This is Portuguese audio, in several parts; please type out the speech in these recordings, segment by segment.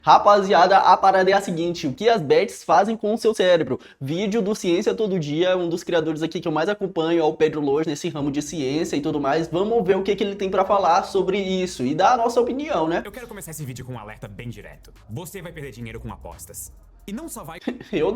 Rapaziada, a parada é a seguinte, o que as bets fazem com o seu cérebro? Vídeo do Ciência Todo Dia, um dos criadores aqui que eu mais acompanho é o Pedro Lois, nesse ramo de ciência e tudo mais. Vamos ver o que ele tem pra falar sobre isso e dar a nossa opinião, né? Eu quero começar esse vídeo com um alerta bem direto. Você vai perder dinheiro com apostas. E não só vai... Eu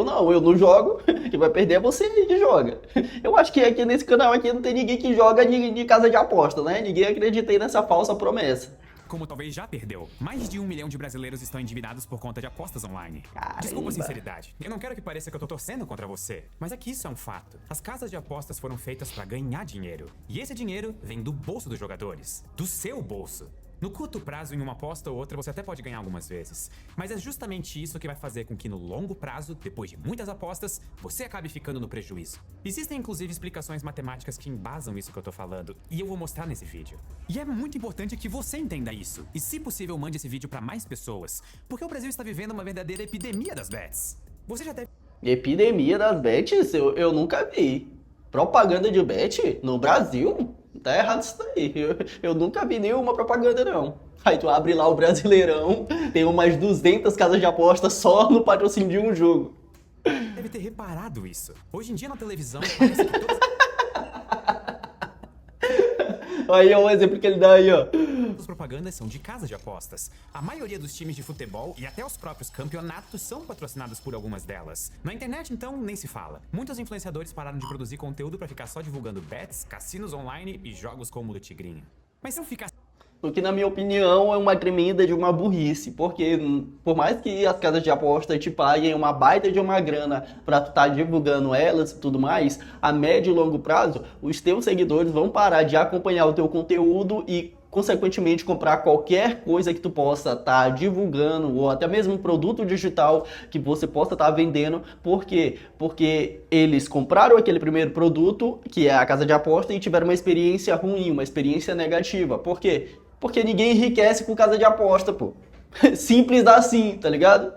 não jogo. Quem vai perder é você aí que joga. Eu acho que aqui nesse canal aqui não tem ninguém que joga de casa de aposta, né? Ninguém acredita aí nessa falsa promessa. Como talvez já perdeu. Mais de 1 milhão de brasileiros estão endividados por conta de apostas online. Caramba. Desculpa a sinceridade. Eu não quero que pareça que eu tô torcendo contra você. Mas é que isso é um fato. As casas de apostas foram feitas pra ganhar dinheiro. E esse dinheiro vem do bolso dos jogadores. Do seu bolso. No curto prazo, em uma aposta ou outra, você até pode ganhar algumas vezes. Mas é justamente isso que vai fazer com que no longo prazo, depois de muitas apostas, você acabe ficando no prejuízo. Existem inclusive explicações matemáticas que embasam isso que eu tô falando, e eu vou mostrar nesse vídeo. E é muito importante que você entenda isso, e se possível mande esse vídeo pra mais pessoas, porque o Brasil está vivendo uma verdadeira epidemia das bets. Você já deve... Epidemia das bets? Eu nunca vi. Propaganda de bet no Brasil? Tá errado isso daí. Eu nunca vi nenhuma propaganda, não. Aí tu abre lá o Brasileirão, tem umas 200 casas de aposta só no patrocínio de um jogo. Deve ter reparado isso. Hoje em dia na televisão parece que todas... Aí é um exemplo que ele dá aí, ó. As propagandas são de casas de apostas. A maioria dos times de futebol e até os próprios campeonatos são patrocinados por algumas delas. Na internet, então, nem se fala. Muitos influenciadores pararam de produzir conteúdo pra ficar só divulgando bets, cassinos online e jogos como o do Tigrinho. Mas se eu ficar... O que, na minha opinião, é uma tremenda de uma burrice, porque por mais que as casas de aposta te paguem uma baita de uma grana pra tu estar divulgando elas e tudo mais, a médio e longo prazo, os teus seguidores vão parar de acompanhar o teu conteúdo e, consequentemente, comprar qualquer coisa que tu possa estar divulgando, ou até mesmo um produto digital que você possa estar vendendo. Por quê? Porque eles compraram aquele primeiro produto, que é a casa de aposta, e tiveram uma experiência ruim, uma experiência negativa. Por quê? Porque ninguém enriquece com casa de aposta, pô. Simples assim, tá ligado?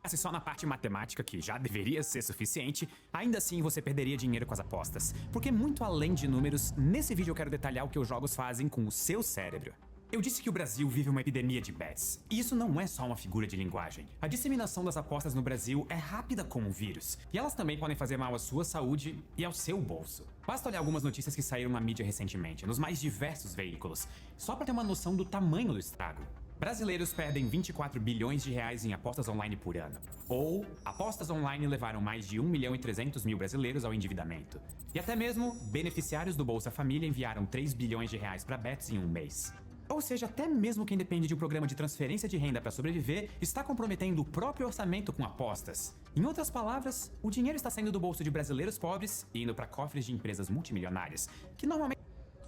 Se só na parte matemática, que já deveria ser suficiente, ainda assim você perderia dinheiro com as apostas. Porque muito além de números, nesse vídeo eu quero detalhar o que os jogos fazem com o seu cérebro. Eu disse que o Brasil vive uma epidemia de bets. E isso não é só uma figura de linguagem. A disseminação das apostas no Brasil é rápida como um vírus. E elas também podem fazer mal à sua saúde e ao seu bolso. Basta olhar algumas notícias que saíram na mídia recentemente, nos mais diversos veículos, só para ter uma noção do tamanho do estrago. Brasileiros perdem 24 bilhões de reais em apostas online por ano. Ou, apostas online levaram mais de 1 milhão e 300 mil brasileiros ao endividamento. E até mesmo, beneficiários do Bolsa Família enviaram 3 bilhões de reais para bets em um mês. Ou seja, até mesmo quem depende de um programa de transferência de renda para sobreviver está comprometendo o próprio orçamento com apostas. Em outras palavras, o dinheiro está saindo do bolso de brasileiros pobres e indo para cofres de empresas multimilionárias, que normalmente...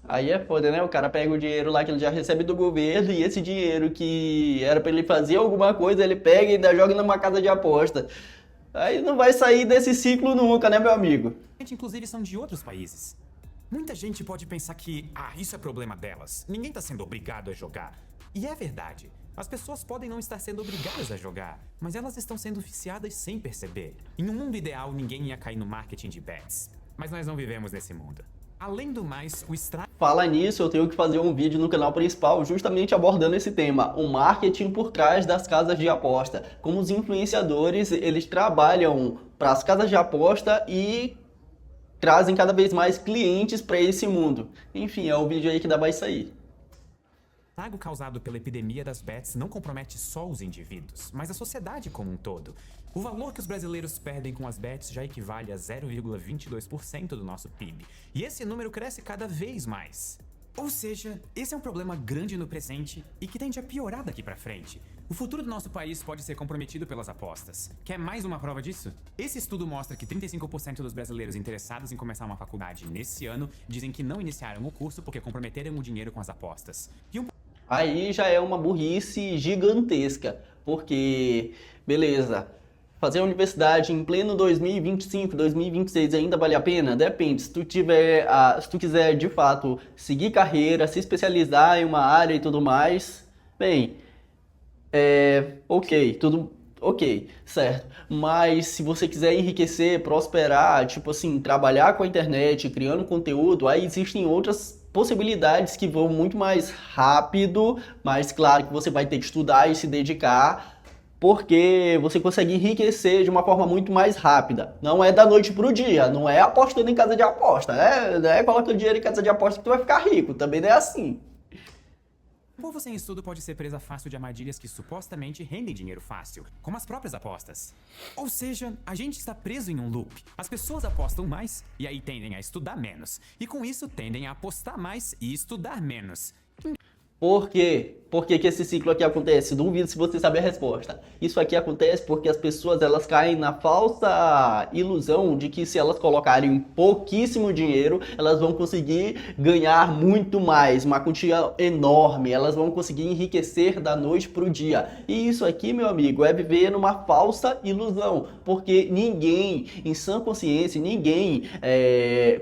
Aí é foda, né? O cara pega o dinheiro lá que ele já recebe do governo e esse dinheiro que era pra ele fazer alguma coisa, ele pega e ainda joga numa casa de aposta. Aí não vai sair desse ciclo nunca, né, meu amigo? inclusive são de outros países. Muita gente pode pensar que, isso é problema delas. Ninguém está sendo obrigado a jogar. E é verdade. As pessoas podem não estar sendo obrigadas a jogar, mas elas estão sendo viciadas sem perceber. Em um mundo ideal, ninguém ia cair no marketing de bets. Mas nós não vivemos nesse mundo. Além do mais, o estrago... Fala nisso, eu tenho que fazer um vídeo no canal principal justamente abordando esse tema, o marketing por trás das casas de aposta. Como os influenciadores, eles trabalham para as casas de aposta e trazem cada vez mais clientes para esse mundo. Enfim, é o vídeo aí que vai sair. O estrago causado pela epidemia das bets não compromete só os indivíduos, mas a sociedade como um todo. O valor que os brasileiros perdem com as bets já equivale a 0,22% do nosso PIB, e esse número cresce cada vez mais. Ou seja, esse é um problema grande no presente e que tende a piorar daqui pra frente. O futuro do nosso país pode ser comprometido pelas apostas. Quer mais uma prova disso? Esse estudo mostra que 35% dos brasileiros interessados em começar uma faculdade nesse ano dizem que não iniciaram o curso porque comprometeram o dinheiro com as apostas. Aí já é uma burrice gigantesca, porque, beleza, fazer a universidade em pleno 2025, 2026 ainda vale a pena? Depende, se tu quiser de fato seguir carreira, se especializar em uma área e tudo mais, bem, ok, certo. Mas se você quiser enriquecer, prosperar, tipo assim, trabalhar com a internet, criando conteúdo, aí existem outras possibilidades que vão muito mais rápido, mas claro que você vai ter que estudar e se dedicar, porque você consegue enriquecer de uma forma muito mais rápida. Não é da noite pro dia, não é apostando em casa de aposta, né? Não é colocando dinheiro em casa de aposta que tu vai ficar rico, também não é assim. O povo sem estudo pode ser presa fácil de armadilhas que supostamente rendem dinheiro fácil, como as próprias apostas. Ou seja, a gente está preso em um loop. As pessoas apostam mais e aí tendem a estudar menos. E com isso tendem a apostar mais e estudar menos. Por quê? Por que que esse ciclo aqui acontece? Duvido se você sabe a resposta. Isso aqui acontece porque as pessoas elas caem na falsa ilusão de que se elas colocarem pouquíssimo dinheiro, elas vão conseguir ganhar muito mais, uma quantia enorme, elas vão conseguir enriquecer da noite para o dia. E isso aqui, meu amigo, é viver numa falsa ilusão, porque ninguém, em sã consciência, ninguém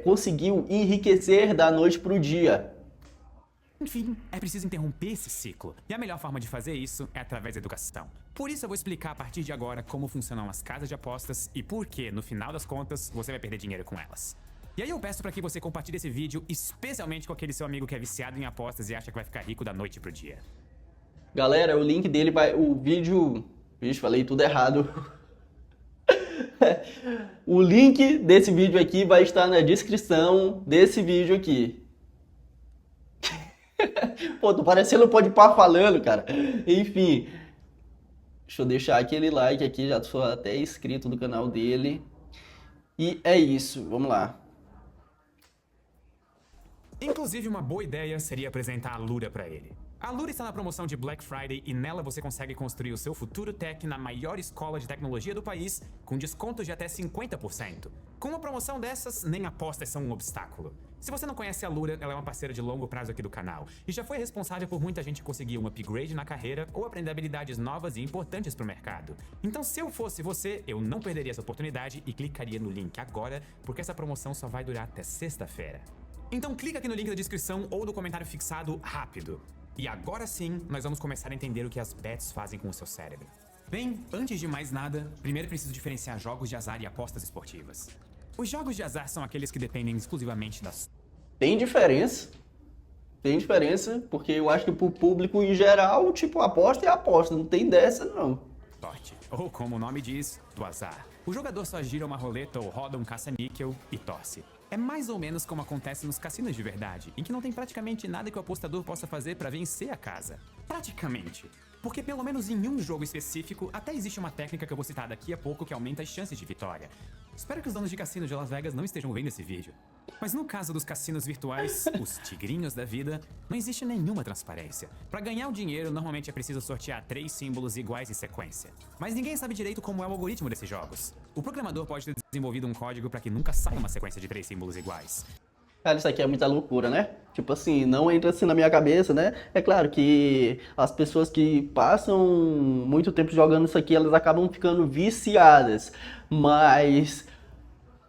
conseguiu enriquecer da noite para o dia. Enfim, é preciso interromper esse ciclo. E a melhor forma de fazer isso é através da educação. Por isso eu vou explicar a partir de agora como funcionam as casas de apostas e por que, no final das contas, você vai perder dinheiro com elas. E aí eu peço para que você compartilhe esse vídeo, especialmente com aquele seu amigo que é viciado em apostas e acha que vai ficar rico da noite pro dia. Galera, o link dele vai... O vídeo... Vixe, falei tudo errado. O link desse vídeo aqui vai estar na descrição desse vídeo aqui. Pô, tô parecendo um podpar falando, cara. Enfim, deixa eu deixar aquele like aqui, já sou até inscrito do canal dele. E é isso, vamos lá. Inclusive, uma boa ideia seria apresentar a Lura pra ele. A Lura está na promoção de Black Friday e nela você consegue construir o seu futuro tech na maior escola de tecnologia do país com descontos de até 50%. Com uma promoção dessas, nem apostas são um obstáculo. Se você não conhece a Lura, ela é uma parceira de longo prazo aqui do canal e já foi responsável por muita gente conseguir um upgrade na carreira ou aprender habilidades novas e importantes pro mercado. Então, se eu fosse você, eu não perderia essa oportunidade e clicaria no link agora, porque essa promoção só vai durar até sexta-feira. Então clica aqui no link da descrição ou no comentário fixado rápido. E agora sim, nós vamos começar a entender o que as bets fazem com o seu cérebro. Bem, antes de mais nada, primeiro preciso diferenciar jogos de azar e apostas esportivas. Os jogos de azar são aqueles que dependem exclusivamente das... Tem diferença, porque eu acho que pro público em geral, tipo, aposta é aposta, não tem dessa não. sorte, ou como o nome diz, do azar. O jogador só gira uma roleta ou roda um caça-níquel e torce. É mais ou menos como acontece nos cassinos de verdade, em que não tem praticamente nada que o apostador possa fazer para vencer a casa. Praticamente. Porque pelo menos em um jogo específico, até existe uma técnica que eu vou citar daqui a pouco que aumenta as chances de vitória. Espero que os donos de cassinos de Las Vegas não estejam vendo esse vídeo. Mas no caso dos cassinos virtuais, os tigrinhos da vida, não existe nenhuma transparência. Para ganhar o dinheiro, normalmente é preciso sortear 3 símbolos iguais em sequência. Mas ninguém sabe direito como é o algoritmo desses jogos. O programador pode ter desenvolvido um código para que nunca saia uma sequência de 3 símbolos iguais. Cara, isso aqui é muita loucura, né? Tipo assim, não entra assim na minha cabeça, né? É claro que as pessoas que passam muito tempo jogando isso aqui, elas acabam ficando viciadas. Mas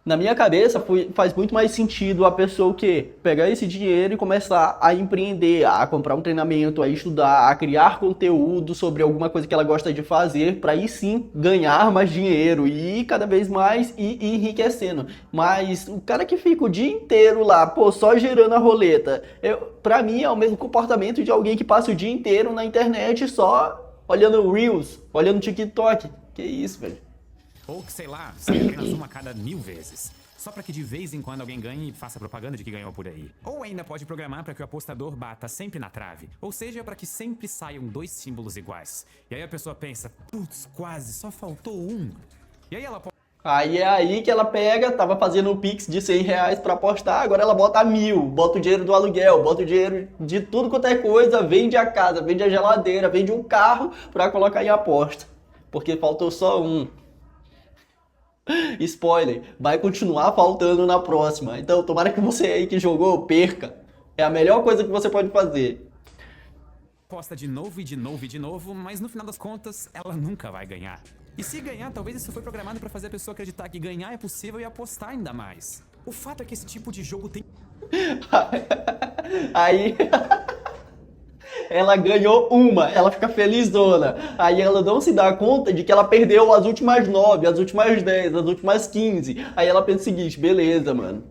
na minha cabeça faz muito mais sentido a pessoa o quê? Pegar esse dinheiro e começar a empreender, a comprar um treinamento, a estudar, a criar conteúdo sobre alguma coisa que ela gosta de fazer, para aí sim ganhar mais dinheiro e cada vez mais ir enriquecendo. Mas o cara que fica o dia inteiro lá, pô, só girando a roleta, pra mim é o mesmo comportamento de alguém que passa o dia inteiro na internet só olhando Reels, olhando TikTok. Que isso, velho? Ou que, sei lá, sai apenas uma a cada 1000 vezes. Só para que de vez em quando alguém ganhe e faça propaganda de que ganhou por aí. Ou ainda pode programar para que o apostador bata sempre na trave. Ou seja, para que sempre saiam 2 símbolos iguais. E aí a pessoa pensa, putz, quase, só faltou um. E aí ela pode... Aí é aí que ela pega, tava fazendo um Pix de 100 reais pra apostar, agora ela bota 1000, bota o dinheiro do aluguel, bota o dinheiro de tudo quanto é coisa, vende a casa, vende a geladeira, vende um carro pra colocar em aposta. Porque faltou só um. Spoiler, vai continuar faltando na próxima. Então tomara que você aí que jogou perca. É a melhor coisa que você pode fazer. Aposta de novo e de novo e de novo, mas no final das contas, ela nunca vai ganhar. E se ganhar, talvez isso foi programado para fazer a pessoa acreditar que ganhar é possível e apostar ainda mais. O fato é que esse tipo de jogo tem... Aí... ela ganhou uma, ela fica felizona. Aí ela não se dá conta de que ela perdeu as últimas 9, as últimas 10, as últimas 15. Aí ela pensa o seguinte, beleza, mano.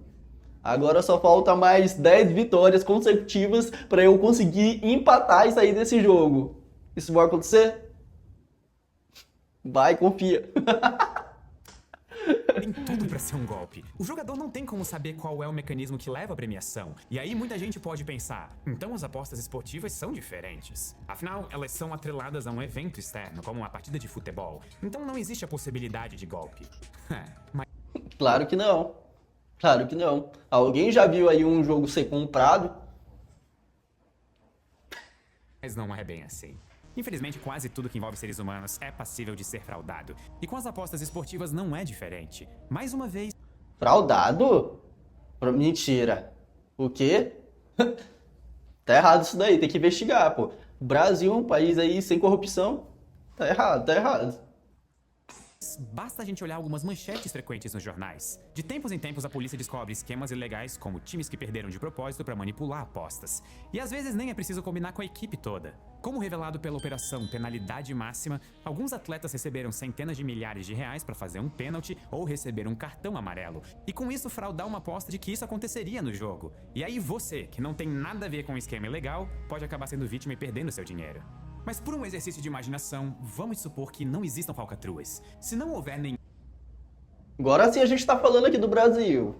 Agora só falta mais 10 vitórias consecutivas para eu conseguir empatar e sair desse jogo. Isso vai acontecer? Vai, confia. Tem tudo pra ser um golpe. O jogador não tem como saber qual é o mecanismo que leva à premiação. E aí muita gente pode pensar, então as apostas esportivas são diferentes. Afinal, elas são atreladas a um evento externo, como uma partida de futebol. Então não existe a possibilidade de golpe. Claro que não. Claro que não. Alguém já viu aí um jogo ser comprado? Mas não é bem assim. Infelizmente, quase tudo que envolve seres humanos é passível de ser fraudado. E com as apostas esportivas não é diferente. Mais uma vez... Fraudado? Mentira. O quê? Tá errado isso daí, tem que investigar, pô. Brasil, um país aí sem corrupção. Tá errado, tá errado. Basta a gente olhar algumas manchetes frequentes nos jornais. De tempos em tempos, a polícia descobre esquemas ilegais, como times que perderam de propósito para manipular apostas. E às vezes nem é preciso combinar com a equipe toda. Como revelado pela operação Penalidade Máxima, alguns atletas receberam centenas de milhares de reais para fazer um pênalti ou receber um cartão amarelo. E com isso fraudar uma aposta de que isso aconteceria no jogo. E aí você, que não tem nada a ver com um esquema ilegal, pode acabar sendo vítima e perdendo seu dinheiro. Mas por um exercício de imaginação, vamos supor que não existam falcatruas. Se não houver nenhum Agora sim a gente tá falando aqui do Brasil.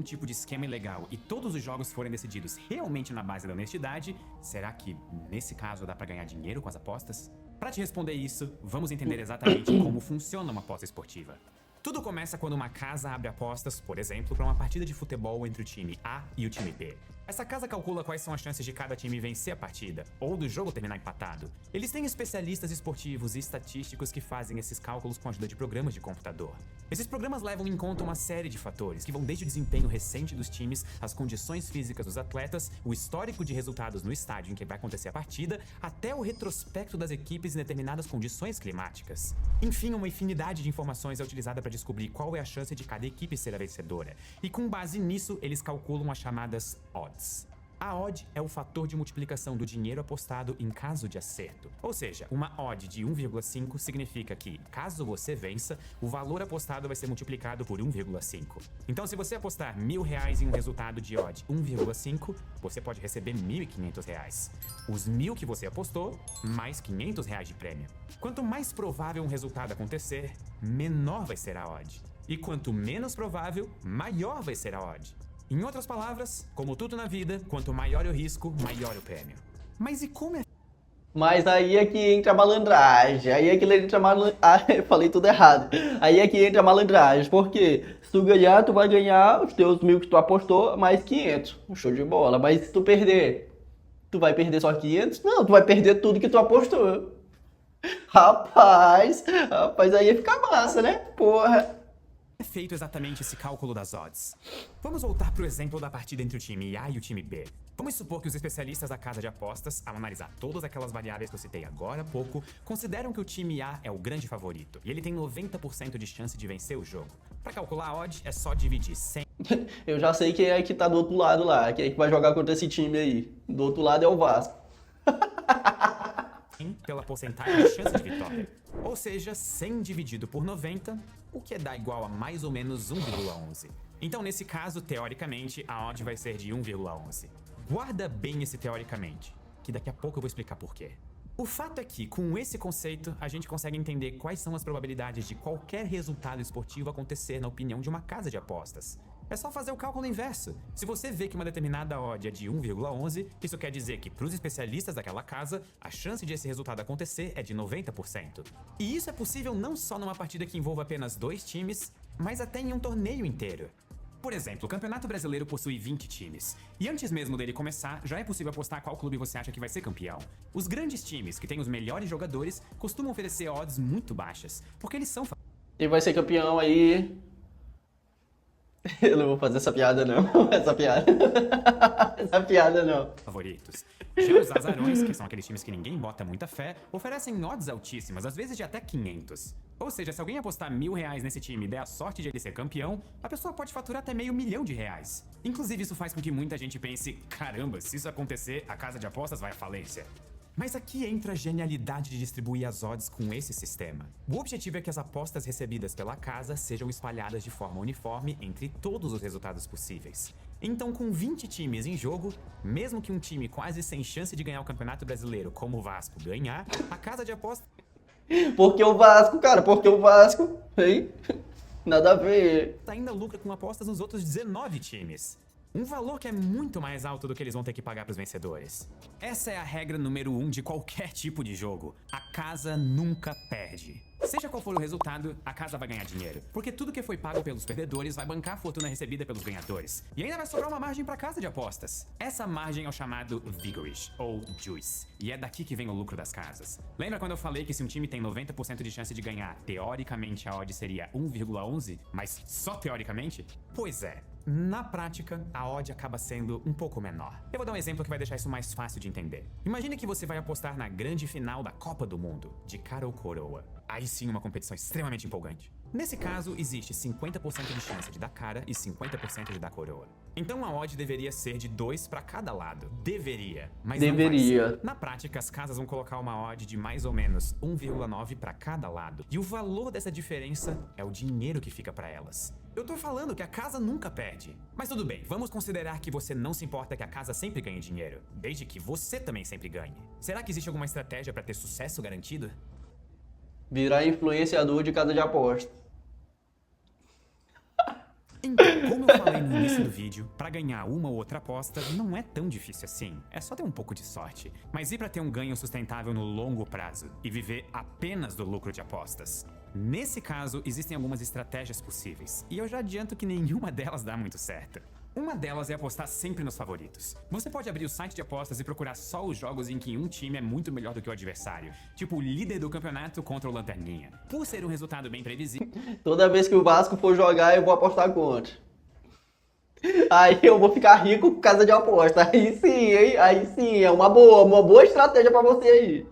tipo de esquema ilegal e todos os jogos forem decididos realmente na base da honestidade, será que, nesse caso, dá pra ganhar dinheiro com as apostas? Pra te responder isso, vamos entender exatamente como funciona uma aposta esportiva. Tudo começa quando uma casa abre apostas, por exemplo, para uma partida de futebol entre o time A e o time B. Essa casa calcula quais são as chances de cada time vencer a partida, ou do jogo terminar empatado. Eles têm especialistas esportivos e estatísticos que fazem esses cálculos com a ajuda de programas de computador. Esses programas levam em conta uma série de fatores, que vão desde o desempenho recente dos times, as condições físicas dos atletas, o histórico de resultados no estádio em que vai acontecer a partida, até o retrospecto das equipes em determinadas condições climáticas. Enfim, uma infinidade de informações é utilizada para descobrir qual é a chance de cada equipe ser a vencedora. E com base nisso, eles calculam as chamadas odds. A odd é o fator de multiplicação do dinheiro apostado em caso de acerto. Ou seja, uma odd de 1,5 significa que, caso você vença, o valor apostado vai ser multiplicado por 1,5. Então, se você apostar R$1.000 em um resultado de odd 1,5, você pode receber R$1.500. Os 1.000 que você apostou, mais R$500 de prêmio. Quanto mais provável um resultado acontecer, menor vai ser a odd. E quanto menos provável, maior vai ser a odd. Em outras palavras, como tudo na vida, quanto maior o risco, maior o prêmio. Mas e como é... Mas aí é que entra a malandragem. Aí é que entra a malandragem. Ah, eu falei tudo errado. Aí é que entra a malandragem. Porque se tu ganhar, tu vai ganhar os teus 1.000 que tu apostou, mais 500. Show de bola. Mas se tu perder, tu vai perder só 500? Não, tu vai perder tudo que tu apostou. Rapaz, aí fica massa, né? Porra. É feito exatamente esse cálculo das odds? Vamos voltar para o exemplo da partida entre o time A e o time B. Vamos supor que os especialistas da casa de apostas, ao analisar todas aquelas variáveis que eu citei agora há pouco, consideram que o time A é o grande favorito e ele tem 90% de chance de vencer o jogo. Para calcular a odd, é só dividir 100. Eu já sei quem é que tá do outro lado lá, quem é que vai jogar contra esse time aí. Do outro lado é o Vasco. Pela porcentagem de chance de vitória. Ou seja, 100 dividido por 90, o que dá igual a mais ou menos 1,11. Então, nesse caso, teoricamente, a odd vai ser de 1,11. Guarda bem esse teoricamente, que daqui a pouco eu vou explicar por quê. O fato é que, com esse conceito, a gente consegue entender quais são as probabilidades de qualquer resultado esportivo acontecer na opinião de uma casa de apostas. É só fazer o cálculo inverso. Se você vê que uma determinada odd é de 1,11, isso quer dizer que, para os especialistas daquela casa, a chance de esse resultado acontecer é de 90%. E isso é possível não só numa partida que envolva apenas 2 times, mas até em um torneio inteiro. Por exemplo, o Campeonato Brasileiro possui 20 times. E antes mesmo dele começar, já é possível apostar qual clube você acha que vai ser campeão. Os grandes times, que têm os melhores jogadores, costumam oferecer odds muito baixas, porque eles são... Quem vai ser campeão aí... Eu não vou fazer essa piada, não. Essa piada não. Favoritos. Já os azarões, que são aqueles times que ninguém bota muita fé, oferecem odds altíssimas, às vezes de até 500. Ou seja, se alguém apostar R$1.000 nesse time e der a sorte de ele ser campeão, a pessoa pode faturar até R$500 mil. Inclusive, isso faz com que muita gente pense, caramba, se isso acontecer, a casa de apostas vai à falência. Mas aqui entra a genialidade de distribuir as odds com esse sistema. O objetivo é que as apostas recebidas pela casa sejam espalhadas de forma uniforme entre todos os resultados possíveis. Então, com 20 times em jogo, mesmo que um time quase sem chance de ganhar o Campeonato Brasileiro, como o Vasco, ganhar, a casa de apostas Porque o Vasco, cara, porque o Vasco, hein? Nada a ver. ainda lucra com apostas nos outros 19 times. Um valor que é muito mais alto do que eles vão ter que pagar para os vencedores. Essa é a regra número 1 de qualquer tipo de jogo. A casa nunca perde. Seja qual for o resultado, a casa vai ganhar dinheiro. Porque tudo que foi pago pelos perdedores vai bancar a fortuna recebida pelos ganhadores. E ainda vai sobrar uma margem para a casa de apostas. Essa margem é o chamado Vigorish, ou Juice. E é daqui que vem o lucro das casas. Lembra quando eu falei que se um time tem 90% de chance de ganhar, teoricamente a odd seria 1,11? Mas só teoricamente? Pois é. Na prática, a odd acaba sendo um pouco menor. Eu vou dar um exemplo que vai deixar isso mais fácil de entender. Imagine que você vai apostar na grande final da Copa do Mundo, de cara ou coroa. Aí sim, uma competição extremamente empolgante. Nesse caso, existe 50% de chance de dar cara e 50% de dar coroa. Então a odd deveria ser de 2 para cada lado. Deveria, mas não vai ser. Na prática, as casas vão colocar uma odd de mais ou menos 1,9 para cada lado. E o valor dessa diferença é o dinheiro que fica para elas. Eu tô falando que a casa nunca perde. Mas tudo bem, vamos considerar que você não se importa que a casa sempre ganhe dinheiro, desde que você também sempre ganhe. Será que existe alguma estratégia para ter sucesso garantido? Virar influenciador de casa de aposta. Então, como eu falei no início do vídeo, pra ganhar uma ou outra aposta não é tão difícil assim. É só ter um pouco de sorte. Mas e pra ter um ganho sustentável no longo prazo e viver apenas do lucro de apostas? Nesse caso, existem algumas estratégias possíveis. E eu já adianto que nenhuma delas dá muito certo. Uma delas é apostar sempre nos favoritos. Você pode abrir o site de apostas e procurar só os jogos em que um time é muito melhor do que o adversário. Tipo o líder do campeonato contra o lanterninha. Por ser um resultado bem previsível... Toda vez que o Vasco for jogar, eu vou apostar contra. Aí eu vou ficar rico com casa de aposta. Aí sim, hein? Aí sim, é uma boa estratégia pra você aí.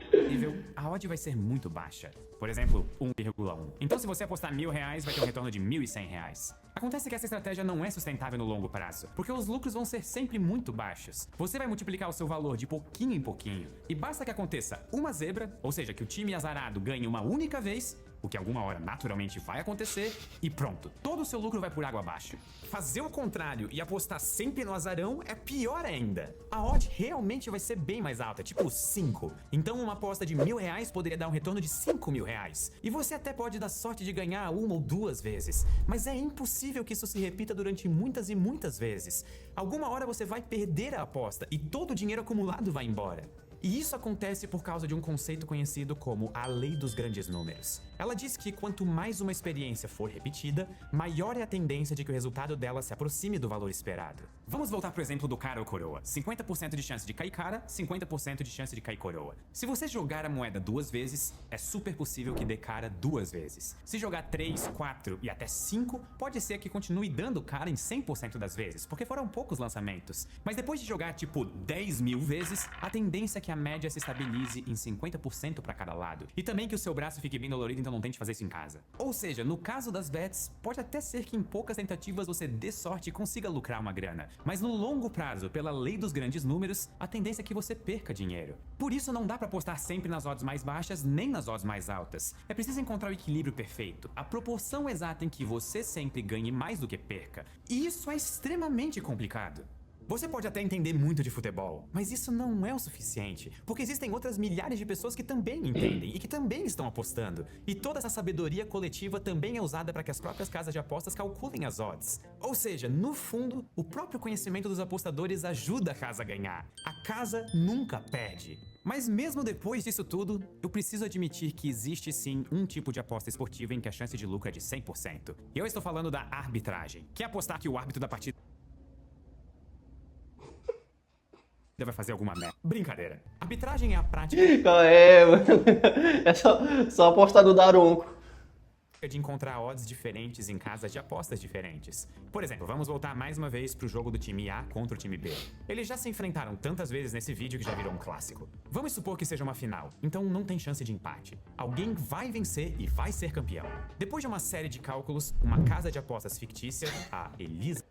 A odd vai ser muito baixa. Por exemplo, 1,1. Então se você apostar R$1.000, vai ter um retorno de R$1.100. Acontece que essa estratégia não é sustentável no longo prazo, porque os lucros vão ser sempre muito baixos. Você vai multiplicar o seu valor de pouquinho em pouquinho. E basta que aconteça uma zebra, ou seja, que o time azarado ganhe uma única vez, o que alguma hora naturalmente vai acontecer, e pronto, todo o seu lucro vai por água abaixo. Fazer o contrário e apostar sempre no azarão é pior ainda. A odd realmente vai ser bem mais alta, tipo 5. Então uma aposta de R$1.000 poderia dar um retorno de R$5.000. E você até pode dar sorte de ganhar uma ou duas vezes, mas é impossível que isso se repita durante muitas e muitas vezes. Alguma hora você vai perder a aposta e todo o dinheiro acumulado vai embora. E isso acontece por causa de um conceito conhecido como a lei dos grandes números. Ela diz que quanto mais uma experiência for repetida, maior é a tendência de que o resultado dela se aproxime do valor esperado. Vamos voltar pro exemplo do cara ou coroa. 50% de chance de cair cara, 50% de chance de cair coroa. Se você jogar a moeda 2 vezes, é super possível que dê cara 2 vezes. Se jogar 3, 4 e até 5, pode ser que continue dando cara em 100% das vezes, porque foram poucos lançamentos. Mas depois de jogar tipo 10.000 vezes, a tendência é que a média se estabilize em 50% para cada lado. E também que o seu braço fique bem dolorido, então não tente fazer isso em casa. Ou seja, no caso das bets, pode até ser que em poucas tentativas você dê sorte e consiga lucrar uma grana. Mas no longo prazo, pela lei dos grandes números, a tendência é que você perca dinheiro. Por isso não dá para apostar sempre nas odds mais baixas nem nas odds mais altas. É preciso encontrar o equilíbrio perfeito, a proporção exata em que você sempre ganhe mais do que perca. E isso é extremamente complicado. Você pode até entender muito de futebol, mas isso não é o suficiente, porque existem outras milhares de pessoas que também entendem e que também estão apostando. E toda essa sabedoria coletiva também é usada para que as próprias casas de apostas calculem as odds. Ou seja, no fundo, o próprio conhecimento dos apostadores ajuda a casa a ganhar. A casa nunca perde. Mas mesmo depois disso tudo, eu preciso admitir que existe sim um tipo de aposta esportiva em que a chance de lucro é de 100%. E eu estou falando da arbitragem, que é apostar que o árbitro da partida vai fazer alguma merda. Brincadeira. Arbitragem é a prática Mano. É só apostar no Daronco. de encontrar odds diferentes em casas de apostas diferentes. Por exemplo, vamos voltar mais uma vez pro jogo do time A contra o time B. Eles já se enfrentaram tantas vezes nesse vídeo que já virou um clássico. Vamos supor que seja uma final, então não tem chance de empate. Alguém vai vencer e vai ser campeão. Depois de uma série de cálculos, uma casa de apostas fictícia, a Elisa...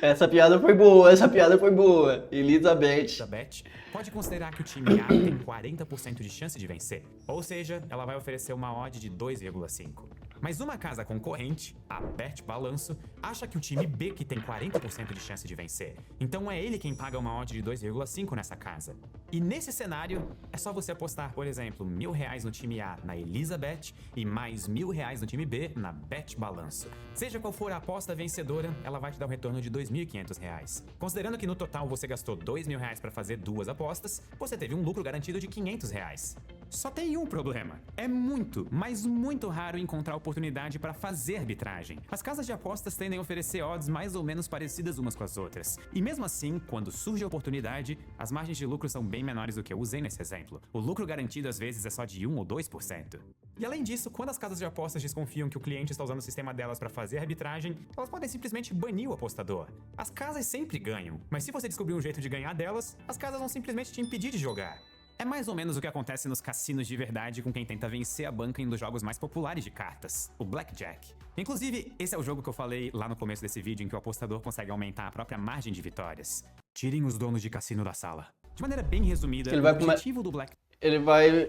Essa piada foi boa, essa piada foi boa. Elizabeth. Elizabeth pode considerar que o time A tem 40% de chance de vencer, ou seja, ela vai oferecer uma odd de 2,5. Mas uma casa concorrente, a Bet Balanço, acha que o time B que tem 40% de chance de vencer. Então é ele quem paga uma odd de 2,5 nessa casa. E nesse cenário, é só você apostar, por exemplo, R$1.000 no time A na Elizabeth e mais R$1.000 no time B na Bet Balanço. Seja qual for a aposta vencedora, ela vai te dar um retorno de R$2.500. Considerando que no total você gastou R$2.000 para fazer duas apostas, você teve um lucro garantido de R$500. Só tem um problema. É muito, mas muito raro encontrar oportunidade para fazer arbitragem. As casas de apostas tendem a oferecer odds mais ou menos parecidas umas com as outras. E mesmo assim, quando surge a oportunidade, as margens de lucro são bem menores do que eu usei nesse exemplo. O lucro garantido às vezes é só de 1 ou 2%. E além disso, quando as casas de apostas desconfiam que o cliente está usando o sistema delas para fazer arbitragem, elas podem simplesmente banir o apostador. As casas sempre ganham, mas se você descobrir um jeito de ganhar delas, as casas vão simplesmente te impedir de jogar. É mais ou menos o que acontece nos cassinos de verdade com quem tenta vencer a banca em um dos jogos mais populares de cartas, o Blackjack. Inclusive, esse é o jogo que eu falei lá no começo desse vídeo em que o apostador consegue aumentar a própria margem de vitórias. Tirem os donos de cassino da sala. De maneira bem resumida, o objetivo do Blackjack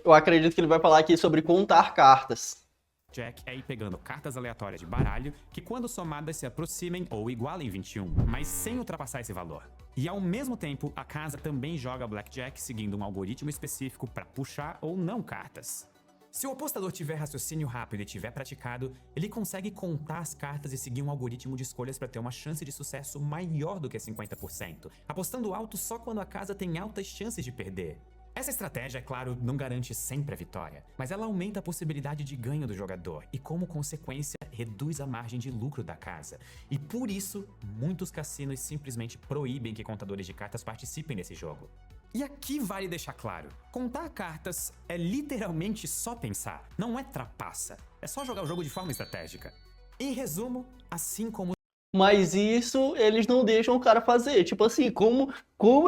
eu acredito que ele vai falar aqui sobre contar cartas. é ir pegando cartas aleatórias de baralho que, quando somadas, se aproximem ou igualem 21, mas sem ultrapassar esse valor. E ao mesmo tempo, a casa também joga Blackjack seguindo um algoritmo específico para puxar ou não cartas. Se o apostador tiver raciocínio rápido e tiver praticado, ele consegue contar as cartas e seguir um algoritmo de escolhas para ter uma chance de sucesso maior do que 50%, apostando alto só quando a casa tem altas chances de perder. Essa estratégia, é claro, não garante sempre a vitória, mas ela aumenta a possibilidade de ganho do jogador e, como consequência, reduz a margem de lucro da casa. E por isso, muitos cassinos simplesmente proíbem que contadores de cartas participem desse jogo. E aqui vale deixar claro, contar cartas é literalmente só pensar, não é trapaça, é só jogar o jogo de forma estratégica. Em resumo, assim como Mas isso eles não deixam o cara fazer. Tipo assim, como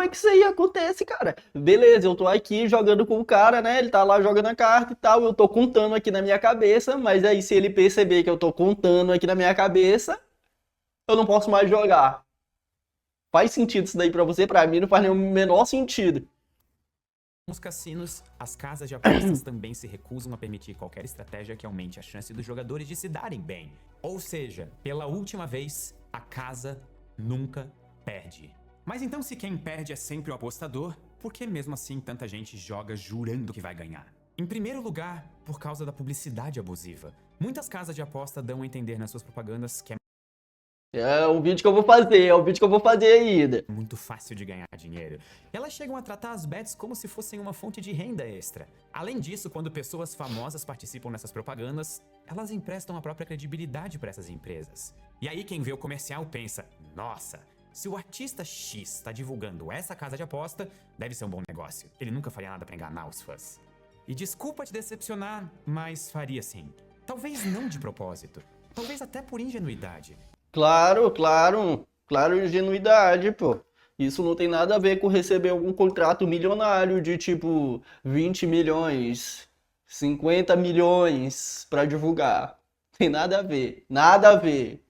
é que isso aí acontece, cara? Beleza, eu tô aqui jogando com o cara, né? Ele tá lá jogando a carta e tal. Eu tô contando aqui na minha cabeça. Mas aí, se ele perceber que eu tô contando aqui na minha cabeça, eu não posso mais jogar. Faz sentido isso daí pra você? Pra mim não faz nenhum menor sentido. nos cassinos, as casas de apostas também se recusam a permitir qualquer estratégia que aumente a chance dos jogadores de se darem bem. Ou seja, pela última vez, a casa nunca perde. Mas então, se quem perde é sempre o apostador, por que mesmo assim tanta gente joga jurando que vai ganhar? Em primeiro lugar, por causa da publicidade abusiva. Muitas casas de aposta dão a entender nas suas propagandas que É o vídeo que eu vou fazer ainda. muito fácil de ganhar dinheiro. Elas chegam a tratar as bets como se fossem uma fonte de renda extra. Além disso, quando pessoas famosas participam nessas propagandas, elas emprestam a própria credibilidade para essas empresas. E aí quem vê o comercial pensa, nossa, se o artista X está divulgando essa casa de aposta, deve ser um bom negócio. Ele nunca faria nada para enganar os fãs. E desculpa te decepcionar, mas faria sim. Talvez não de propósito. Talvez até por ingenuidade. Claro, ingenuidade, pô. Isso não tem nada a ver com receber algum contrato milionário de tipo 20 milhões, 50 milhões pra divulgar. Tem nada a ver, nada a ver.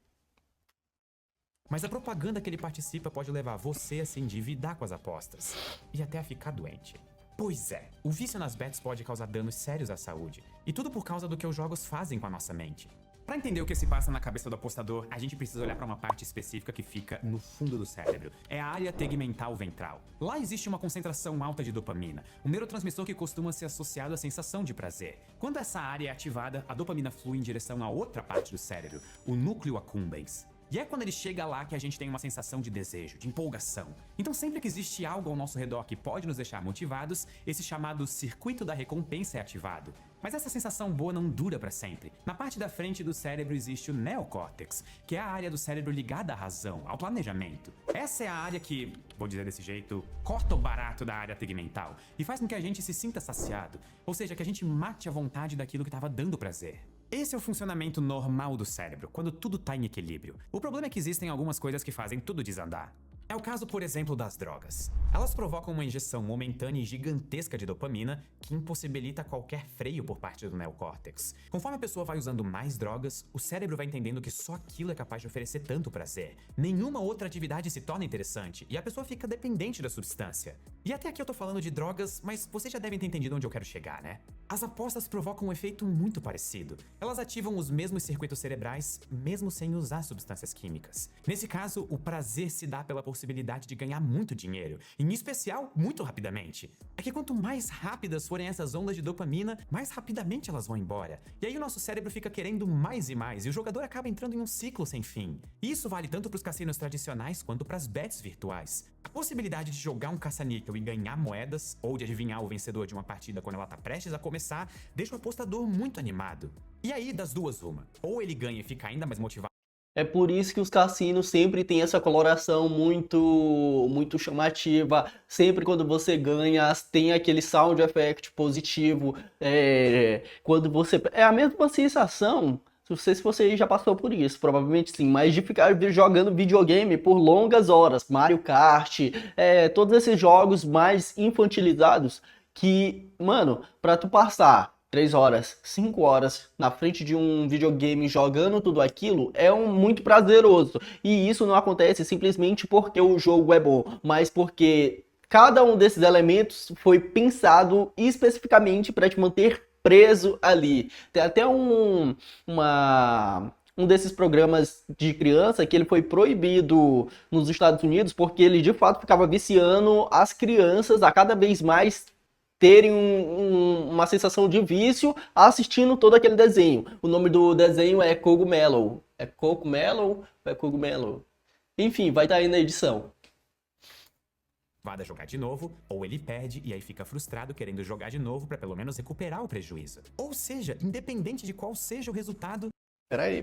Mas a propaganda que ele participa pode levar você a se endividar com as apostas e até a ficar doente. Pois é, o vício nas bets pode causar danos sérios à saúde, e tudo por causa do que os jogos fazem com a nossa mente. Para entender o que se passa na cabeça do apostador, a gente precisa olhar para uma parte específica que fica no fundo do cérebro. É a área tegmental ventral. Lá existe uma concentração alta de dopamina, um neurotransmissor que costuma ser associado à sensação de prazer. Quando essa área é ativada, a dopamina flui em direção a outra parte do cérebro, o núcleo accumbens. E é quando ele chega lá que a gente tem uma sensação de desejo, de empolgação. Então sempre que existe algo ao nosso redor que pode nos deixar motivados, esse chamado circuito da recompensa é ativado. Mas essa sensação boa não dura para sempre. Na parte da frente do cérebro existe o neocórtex, que é a área do cérebro ligada à razão, ao planejamento. Essa é a área que, vou dizer desse jeito, corta o barato da área tegmental e faz com que a gente se sinta saciado, ou seja, que a gente mate a vontade daquilo que estava dando prazer. Esse é o funcionamento normal do cérebro, quando tudo está em equilíbrio. O problema é que existem algumas coisas que fazem tudo desandar. É o caso, por exemplo, das drogas. Elas provocam uma injeção momentânea e gigantesca de dopamina que impossibilita qualquer freio por parte do neocórtex. Conforme a pessoa vai usando mais drogas, o cérebro vai entendendo que só aquilo é capaz de oferecer tanto prazer. Nenhuma outra atividade se torna interessante e a pessoa fica dependente da substância. E até aqui eu tô falando de drogas, mas vocês já devem ter entendido onde eu quero chegar, né? As apostas provocam um efeito muito parecido. Elas ativam os mesmos circuitos cerebrais, mesmo sem usar substâncias químicas. Nesse caso, o prazer se dá pela possibilidade de ganhar muito dinheiro, em especial, muito rapidamente. É que quanto mais rápidas forem essas ondas de dopamina, mais rapidamente elas vão embora. E aí o nosso cérebro fica querendo mais e o jogador acaba entrando em um ciclo sem fim. E isso vale tanto para os cassinos tradicionais quanto para as bets virtuais. A possibilidade de jogar um caça-níquel e ganhar moedas, ou de adivinhar o vencedor de uma partida quando ela tá prestes a começar, deixa o apostador muito animado. E aí, das duas, uma. Ou ele ganha e fica ainda mais motivado. É por isso que os cassinos sempre têm essa coloração muito chamativa. Sempre quando você ganha, tem aquele sound effect positivo. Quando você... É a mesma sensação, não sei se você já passou por isso, provavelmente sim, mas de ficar jogando videogame por longas horas. Mario Kart, todos esses jogos mais infantilizados que, mano, pra tu passar 3 horas, 5 horas na frente de um videogame jogando tudo aquilo é muito prazeroso. E isso não acontece simplesmente porque o jogo é bom, mas porque cada um desses elementos foi pensado especificamente para te manter preso ali. Tem até um desses programas de criança que ele foi proibido nos Estados Unidos porque ele de fato ficava viciando as crianças a cada vez mais terem uma sensação de vício assistindo todo aquele desenho. O nome do desenho é Cogumelo. É Cogumelo? É Cogumelo. Enfim, vai estar aí na edição. Vai jogar de novo, ou ele perde e aí fica frustrado querendo jogar de novo para pelo menos recuperar o prejuízo. Ou seja, independente de qual seja o resultado... Peraí,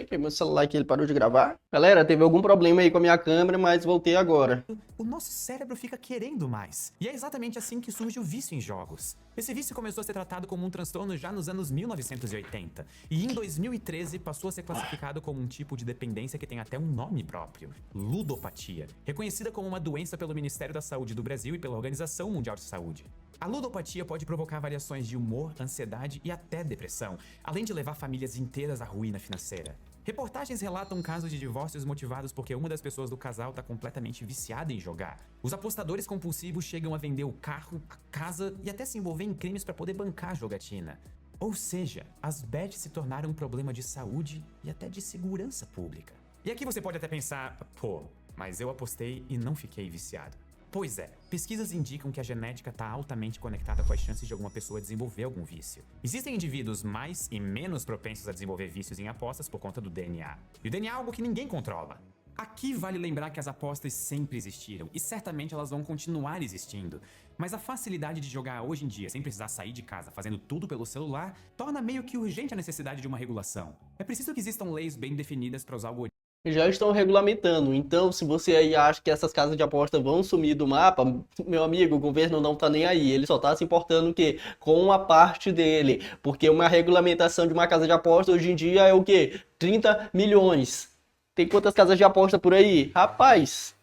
que meu celular aqui ele parou de gravar. Galera, teve algum problema aí com a minha câmera, mas voltei agora. O nosso cérebro fica querendo mais. E é exatamente assim que surge o vício em jogos. Esse vício começou a ser tratado como um transtorno já nos anos 1980. E em 2013 passou a ser classificado como um tipo de dependência que tem até um nome próprio. Ludopatia. Reconhecida como uma doença pelo Ministério da Saúde do Brasil e pela Organização Mundial de Saúde. A ludopatia pode provocar variações de humor, ansiedade e até depressão, além de levar famílias inteiras à ruína financeira. Reportagens relatam casos de divórcios motivados porque uma das pessoas do casal está completamente viciada em jogar. Os apostadores compulsivos chegam a vender o carro, a casa e até se envolver em crimes para poder bancar a jogatina. Ou seja, as bets se tornaram um problema de saúde e até de segurança pública. E aqui você pode até pensar, pô, mas eu apostei e não fiquei viciado. Pois é, pesquisas indicam que a genética está altamente conectada com as chances de alguma pessoa desenvolver algum vício. Existem indivíduos mais e menos propensos a desenvolver vícios em apostas por conta do DNA. E o DNA é algo que ninguém controla. Aqui vale lembrar que as apostas sempre existiram e certamente elas vão continuar existindo. Mas a facilidade de jogar hoje em dia sem precisar sair de casa fazendo tudo pelo celular torna meio que urgente a necessidade de uma regulação. É preciso que existam leis bem definidas para os algoritmos. Já estão regulamentando, então se você aí acha que essas casas de aposta vão sumir do mapa, meu amigo, o governo não tá nem aí, ele só tá se importando o quê? Com a parte dele, porque uma regulamentação de uma casa de aposta hoje em dia é o quê? 30 milhões. Tem quantas casas de aposta por aí? Rapaz,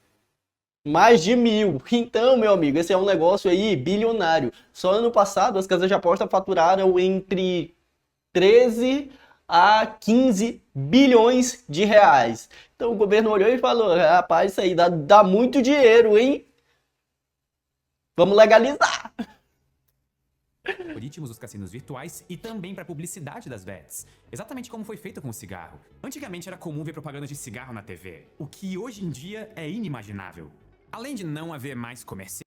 mais de 1.000. Então, meu amigo, esse é um negócio aí bilionário. Só ano passado as casas de aposta faturaram entre 13 a 15 bilhões de reais. Então o governo olhou e falou, rapaz, isso aí dá muito dinheiro, hein? Vamos legalizar. Algoritmos dos cassinos virtuais e também para publicidade das bets. Exatamente como foi feito com o cigarro. Antigamente era comum ver propaganda de cigarro na TV, o que hoje em dia é inimaginável. Além de não haver mais comercial.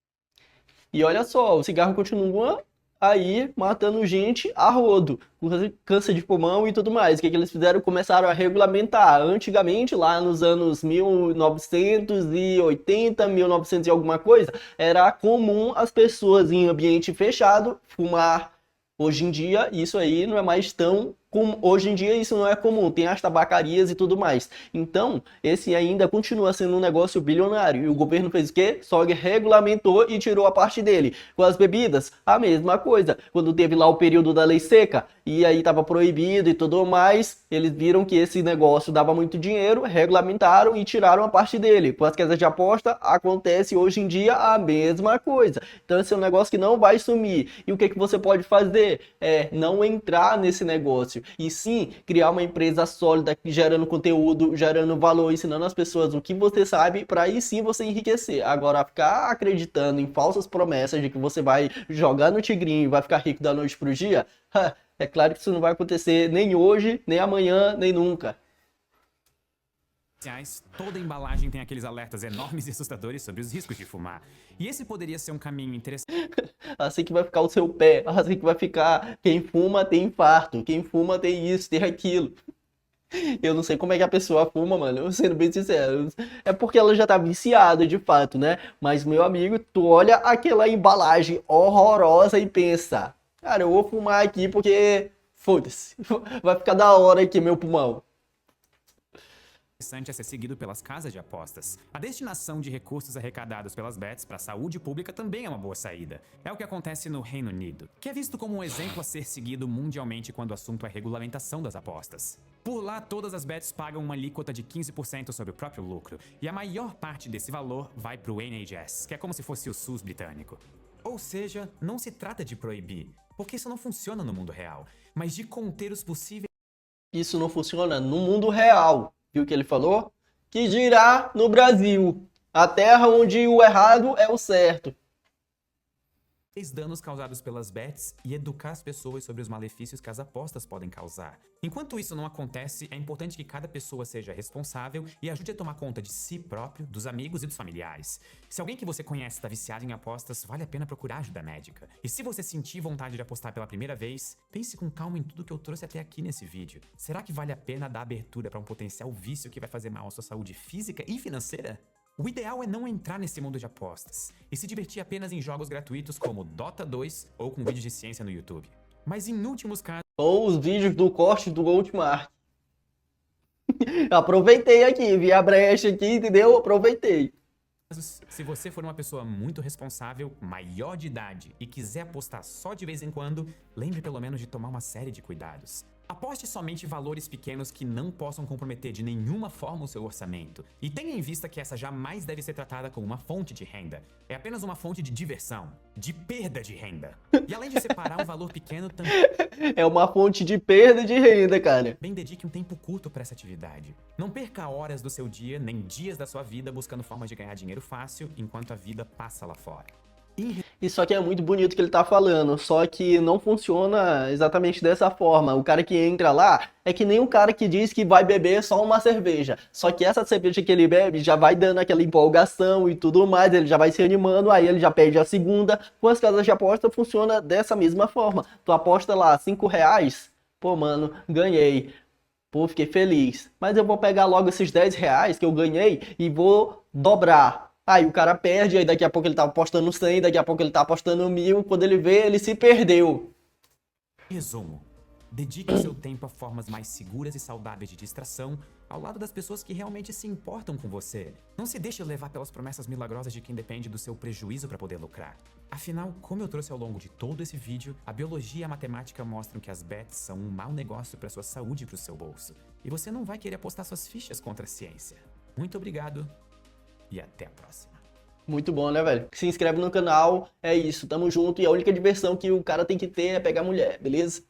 E olha só, o cigarro continua aí matando gente a rodo, com câncer de pulmão e tudo mais. O que eles fizeram? Começaram a regulamentar. Antigamente, lá nos anos 1980, 1900 e alguma coisa, era comum as pessoas em ambiente fechado fumar. Hoje em dia, isso aí não é mais tão Hoje em dia isso não é comum, tem as tabacarias e tudo mais. Então, esse ainda continua sendo um negócio bilionário. E o governo fez o quê? Só regulamentou e tirou a parte dele. Com as bebidas, a mesma coisa. Quando teve lá o período da lei seca, e aí estava proibido e tudo mais, eles viram que esse negócio dava muito dinheiro, regulamentaram e tiraram a parte dele. Com as casas de aposta, acontece hoje em dia a mesma coisa. Então esse é um negócio que não vai sumir. E o que você pode fazer? É não entrar nesse negócio. E sim, criar uma empresa sólida, gerando conteúdo, gerando valor, ensinando as pessoas o que você sabe, para aí sim você enriquecer. Agora, ficar acreditando em falsas promessas de que você vai jogar no tigrinho e vai ficar rico da noite pro dia, é claro que isso não vai acontecer nem hoje, nem amanhã, nem nunca. Toda embalagem tem aqueles alertas enormes e assustadores sobre os riscos de fumar. E esse poderia ser um caminho interessante. Assim que vai ficar o seu pé, assim que vai ficar. Quem fuma tem infarto, quem fuma tem isso, tem aquilo. Eu não sei como é que a pessoa fuma, mano, sendo bem sincero. É porque ela já tá viciada, de fato, né? Mas, meu amigo, tu olha aquela embalagem horrorosa e pensa: cara, eu vou fumar aqui porque foda-se, vai ficar da hora aqui meu pulmão. É ser seguido pelas casas de apostas. A destinação de recursos arrecadados pelas bets para a saúde pública também é uma boa saída. É o que acontece no Reino Unido, que é visto como um exemplo a ser seguido mundialmente quando o assunto é regulamentação das apostas. Por lá, todas as bets pagam uma alíquota de 15% sobre o próprio lucro, e a maior parte desse valor vai para o NHS, que é como se fosse o SUS britânico. Ou seja, não se trata de proibir, porque isso não funciona no mundo real, mas de conter os possíveis... Isso não funciona no mundo real. Viu o que ele falou? Que dirá no Brasil, a terra onde o errado é o certo. Danos causados pelas bets e educar as pessoas sobre os malefícios que as apostas podem causar. Enquanto isso não acontece, é importante que cada pessoa seja responsável e ajude a tomar conta de si próprio, dos amigos e dos familiares. Se alguém que você conhece está viciado em apostas, vale a pena procurar ajuda médica. E se você sentir vontade de apostar pela primeira vez, pense com calma em tudo que eu trouxe até aqui nesse vídeo. Será que vale a pena dar abertura para um potencial vício que vai fazer mal à sua saúde física e financeira? O ideal é não entrar nesse mundo de apostas e se divertir apenas em jogos gratuitos como Dota 2 ou com vídeos de ciência no YouTube. Mas em últimos casos... Ou os vídeos do corte do Goldmark. Aproveitei aqui, vi a brecha aqui, entendeu? Aproveitei. Se você for uma pessoa muito responsável, maior de idade e quiser apostar só de vez em quando, lembre pelo menos de tomar uma série de cuidados. Aposte somente valores pequenos que não possam comprometer de nenhuma forma o seu orçamento. E tenha em vista que essa jamais deve ser tratada como uma fonte de renda. É apenas uma fonte de diversão, de perda de renda. E além de separar um valor pequeno, também... É uma fonte de perda de renda, cara. Bem, dedique um tempo curto para essa atividade. Não perca horas do seu dia, nem dias da sua vida buscando formas de ganhar dinheiro fácil enquanto a vida passa lá fora. Isso aqui é muito bonito que ele tá falando, só que não funciona exatamente dessa forma. O cara que entra lá é que nem um cara que diz que vai beber só uma cerveja. Só que essa cerveja que ele bebe já vai dando aquela empolgação e tudo mais, ele já vai se animando, aí ele já perde a segunda. Com as casas de aposta funciona dessa mesma forma. Tu aposta lá R$5, pô mano, ganhei. Pô, fiquei feliz. Mas eu vou pegar logo esses R$10 que eu ganhei e vou dobrar. Aí o cara perde, aí daqui a pouco ele tá apostando 100, daqui a pouco ele tá apostando 1000, quando ele vê, ele se perdeu. Resumo. Dedique seu tempo a formas mais seguras e saudáveis de distração, ao lado das pessoas que realmente se importam com você. Não se deixe levar pelas promessas milagrosas de quem depende do seu prejuízo para poder lucrar. Afinal, como eu trouxe ao longo de todo esse vídeo, a biologia e a matemática mostram que as bets são um mau negócio para sua saúde e para o seu bolso. E você não vai querer apostar suas fichas contra a ciência. Muito obrigado. E até a próxima. Muito bom, né, velho? Se inscreve no canal, é isso, tamo junto. E a única diversão que o cara tem que ter é pegar mulher, beleza?